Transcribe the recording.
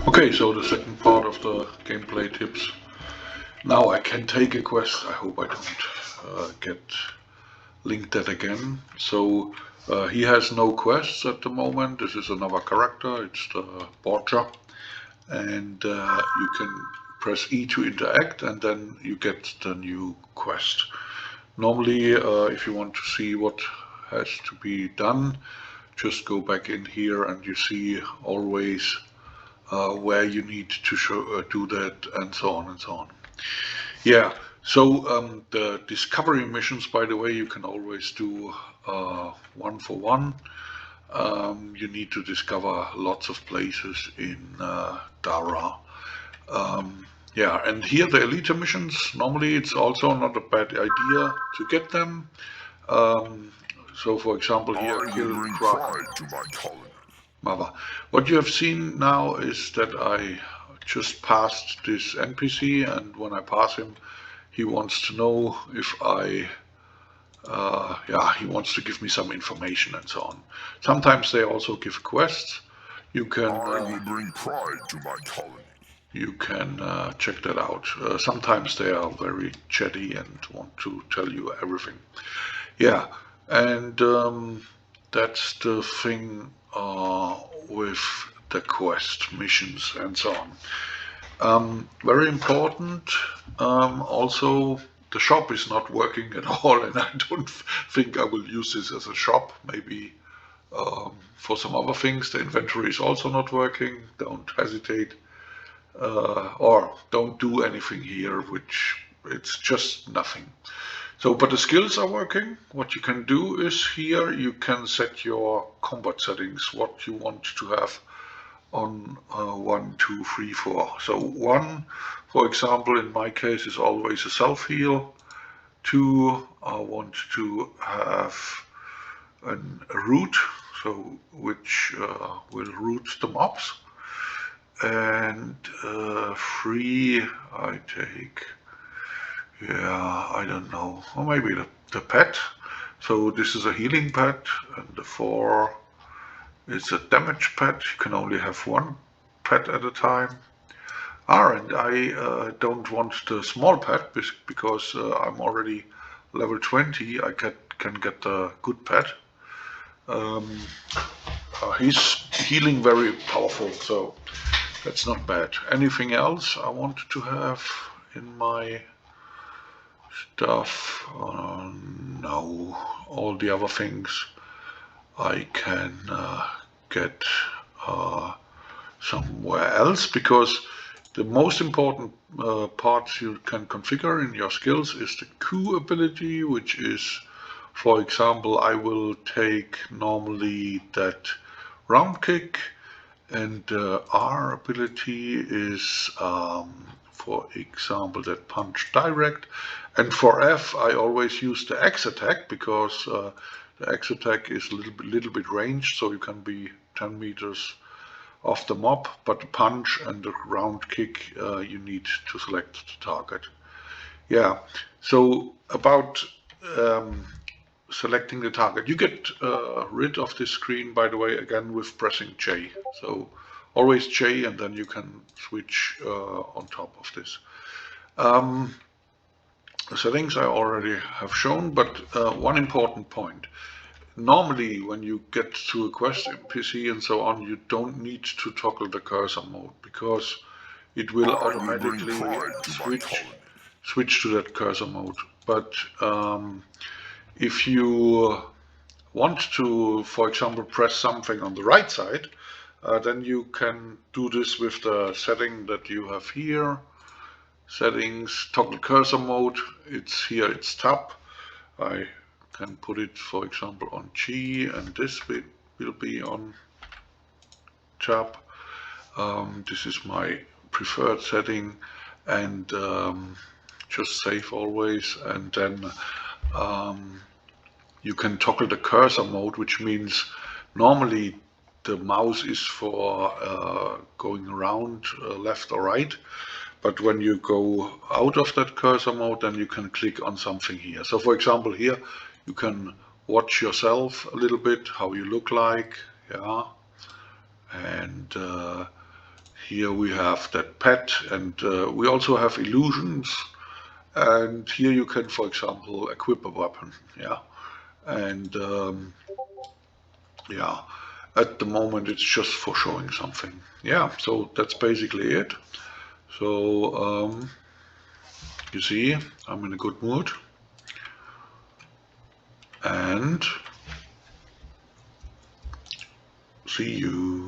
Okay, so the second part of the gameplay tips. Now I can take a quest. I hope I don't get linked that again. So he has no quests at the moment. This is another character. It's the Borgia, and you can press E to interact, and then you get the new quest. Normally, if you want to see what has to be done, just go back in here, and you see always where you need to do that, and so on and so on. Yeah, so the discovery missions, by the way, you can always do one for one. You need to discover lots of places in Dara. Yeah, and here the elite missions, normally it's also not a bad idea to get them. So for example here, kill Kraken. To my colony. Mother. What you have seen now is that I just passed this NPC, and when I pass him, he wants to know if yeah, he wants to give me some information and so on. Sometimes they also give quests. You can I will bring pride to my colony. you can check that out. Sometimes they are very chatty and want to tell you everything. Yeah, and that's the thing with the quest missions and so on. Very important. Also, the shop is not working at all, and I don't think I will use this as a shop. Maybe for some other things. The inventory is also not working. Don't hesitate, or don't do anything here, which it's just nothing. So, but the skills are working. What you can do is here you can set your combat settings, what you want to have on 1, 2, 3, 4. So 1, for example, in my case is always a self-heal. 2, I want to have a root, so which will root the mobs. And 3, I take, yeah, I don't know, or maybe the pet. So this is a healing pet, and the 4 is a damage pet. You can only have one pet at a time. And I don't want the small pet because I'm already level 20. I can get the good pet. He's healing very powerful, so that's not bad. Anything else I want to have in my stuff? No, all the other things I can get somewhere else, because the most important parts you can configure in your skills is the Q ability, which is, for example, I will take normally that round kick, and R ability is, for example, that punch direct. And for F, I always use the X attack, because the X attack is a little bit ranged, so you can be 10 meters off the mob, but the punch and the round kick, you need to select the target. Yeah, so about selecting the target. You get rid of this screen, by the way, again with pressing J. So always J, and then you can switch on top of this. The settings I already have shown, but one important point. Normally, when you get to a quest NPC and so on, you don't need to toggle the cursor mode, because it will automatically switch to that cursor mode. But if you want to, for example, press something on the right side, then you can do this with the setting that you have here. Settings, toggle cursor mode. It's here, it's tab. I can put it, for example, on G, and this will be on tab. This is my preferred setting, and just save always, and then you can toggle the cursor mode, which means normally the mouse is for going around left or right, but when you go out of that cursor mode, then you can click on something here. So for example here you can watch yourself a little bit, how you look like, yeah, and here we have that pet, and we also have illusions. And here you can, for example, equip a weapon. Yeah, and yeah, at the moment it's just for showing something. Yeah, so that's basically it. So you see, I'm in a good mood, and see you.